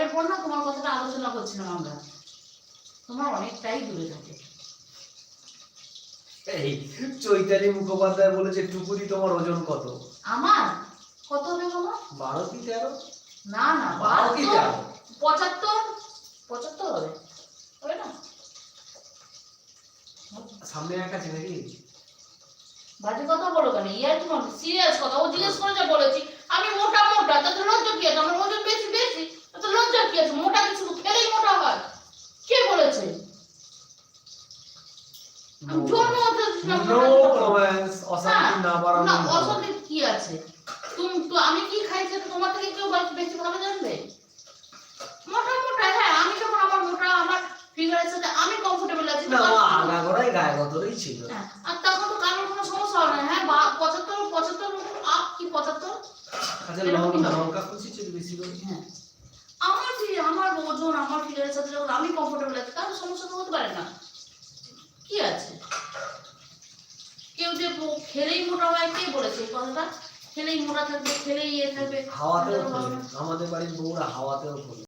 এরপর না তোমার কথাটা আলোচনা করছিলাম আমরা, তোমার অনেকটাই দূরে থাকে। এই চৈতালি মুখোপাধ্যায় বলেছে টুকুরি তোমার ওজন কত? আমার কত হবে বাবা? 12 কি 13? না না 12 কি 13? 75 75 হবে, হবে না? সামনে একটা আছে নাকি? বাজে কথা বলো কেন? ইয়ার কি মানে সিরিয়াস কথা? ও জিজ্ঞেস করে যা বলেছি আমি মোটা মোটা, তাতে লজ্জা কি আছে? আমার ওজন বেশি বেশি, তাতে লজ্জা কি আছে? মোটা কিছু খেলেই মোটা হয়, কে বলেছে? আমি জন্ম হতে দিছিলাম নো কমেন্টস, অশান্তি না বাড়ানো। না অশান্তি কি আছে? তুমি তো আমি কি খাই সেটা তোমার থেকে কেউ বেশি ভালো জানবে? মোটা মোটা, হ্যাঁ আমি যখন আমার মোটা আমার ফিগারের সাথে আমি কমফোর্টেবল আছি না আগাগোড়াই গায়ে গতরেই ছিল। আর তখন তো কারোর কোনো সমস্যা হয় না। হ্যাঁ 75 75 আপ কি 75? আচ্ছা লঙ্কা কুচি ছিল বেশি করে। হ্যাঁ আমার আমার ওজন আমার ফিগারের সাথে যখন আমি কমফোর্টেবল আছি তাহলে সমস্যা তো হতে পারে না, কি আছে? কেউ যে খেলেই মোটা হয়, কে বলেছে এই কথাটা? খেলেই মোটা থাকবে, খেলেই থাকবে, হাওয়াতেও আমাদের বাড়ির বউরা হাওয়াতেও